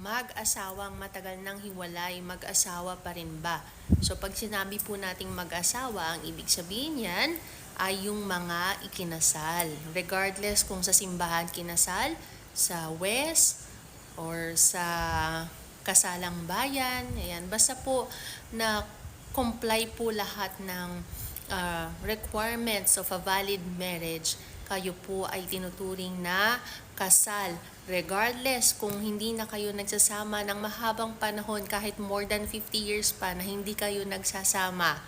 Mag-asawang matagal nang hiwalay, mag-asawa pa rin ba? So pag sinabi po nating mag-asawa, ang ibig sabihin yan ay yung mga ikinasal. Regardless kung sa simbahan kinasal, sa West, or sa kasalang bayan, ayan, basta po na comply po lahat ng requirements of a valid marriage, kayo po ay tinuturing na kasal. Regardless kung hindi na kayo nagsasama ng mahabang panahon, kahit more than 50 years pa na hindi kayo nagsasama,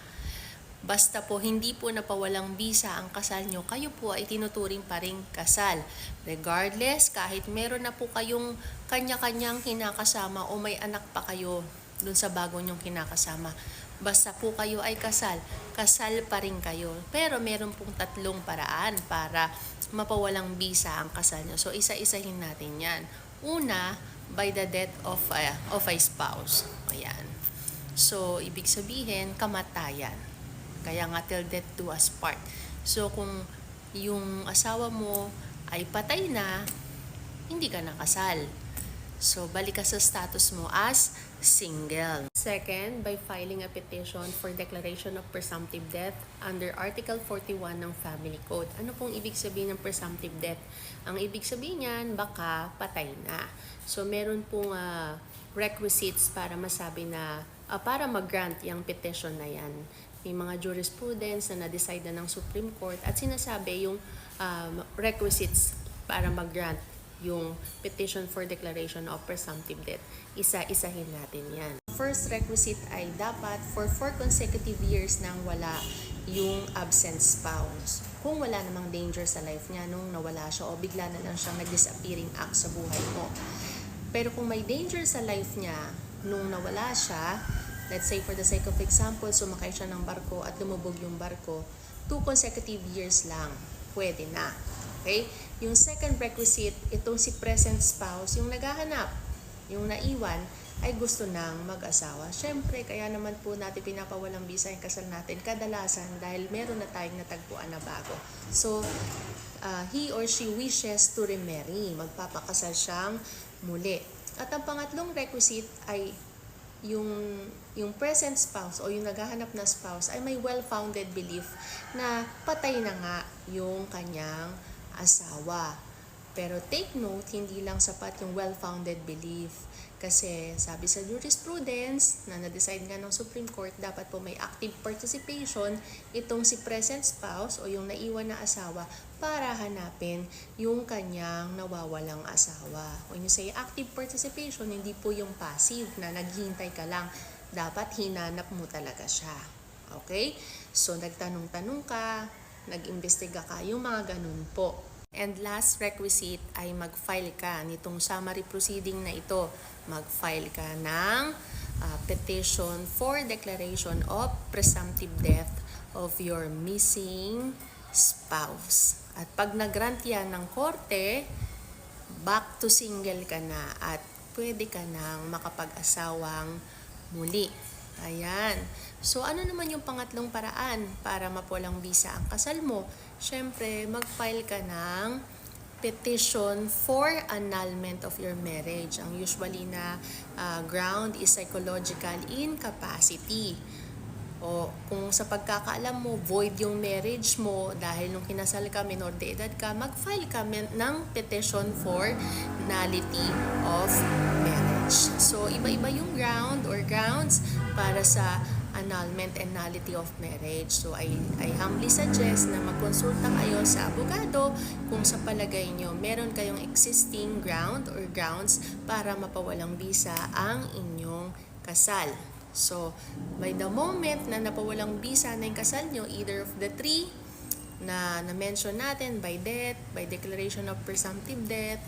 basta po hindi po napawalang bisa ang kasal nyo, kayo po ay tinuturing pa rin kasal. Regardless, kahit meron na po kayong kanya-kanyang kinakasama o may anak pa kayo dun sa bago nyong kinakasama, basta po kayo ay kasal pa rin kayo. Pero meron pong tatlong paraan para mapawalang bisa ang kasal nyo. So, isa-isahin natin yan. Una, by the death of a spouse. Ayan. So, ibig sabihin, kamatayan. Kaya nga, till death do us part. So, kung yung asawa mo ay patay na, hindi ka nakasal. So, balik ka sa status mo as single. Second, by filing a petition for declaration of presumptive death under Article 41 ng Family Code. Ano pong ibig sabihin ng presumptive death? Ang ibig sabihin niyan, baka patay na. So, meron pong requisites para masabi na, para mag-grant yung petition na yan. May mga jurisprudence na na-decide na ng Supreme Court at sinasabi yung requisites para mag-grant yung petition for declaration of presumptive death. Isa-isahin natin yan. First requisite ay dapat for 4 consecutive years nang wala yung absent spouse. Kung wala namang danger sa life niya nung nawala siya o bigla na lang siyang nag-disappearing act sa buhay mo. Pero kung may danger sa life niya nung nawala siya, let's say for the sake of example, sumakay siya ng barko at lumubog yung barko, 2 consecutive years lang, pwede na. Okay? Yung second requisite, itong si present spouse, yung naghahanap, yung naiwan, ay gusto nang mag-asawa. Siyempre, kaya naman po natin pinapawalang bisa yung kasal natin kadalasan dahil meron na tayong natagpuan na bago. So, he or she wishes to remarry. Magpapakasal siyang muli. At ang pangatlong requisite ay yung present spouse o yung naghahanap na spouse ay may well-founded belief na patay na nga yung kanyang asawa. Pero take note, hindi lang sapat yung well-founded belief. Kasi sabi sa jurisprudence na na-decide nga ng Supreme Court, dapat po may active participation itong si present spouse o yung naiwan na asawa para hanapin yung kanyang nawawalang asawa. When you say active participation, hindi po yung passive na naghihintay ka lang. Dapat hinanap mo talaga siya. Okay? So, nagtanong-tanong ka, nag-imbestiga ka, yung mga ganun po. And last requisite ay mag-file ka nitong summary proceeding na ito. Mag-file ka ng petition for declaration of presumptive death of your missing spouse. At pag nag-grant yan ng korte, back to single ka na at pwede ka nang makapag-asawang muli. Ayan. So, ano naman yung pangatlong paraan para mapulang bisa ang kasal mo? Siyempre, mag-file ka ng petition for annulment of your marriage. Ang usually na ground is psychological incapacity. O kung sa pagkakaalam mo, void yung marriage mo dahil nung kinasal ka, minor de edad ka, mag-file ka ng petition for nullity of marriage. So, iba-iba yung ground or grounds para sa annulment and nullity of marriage. So, I humbly suggest na magkonsulta kayo sa abogado kung sa palagay nyo meron kayong existing ground or grounds para mapawalang bisa ang inyong kasal. So, by the moment na napawalang bisa na yung kasal nyo, either of the three na na-mention natin, by death, by declaration of presumptive death,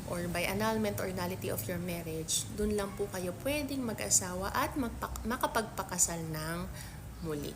or by annulment or nullity of your marriage, dun lang po kayo pwedeng mag-asawa at makapagpakasal ng muli.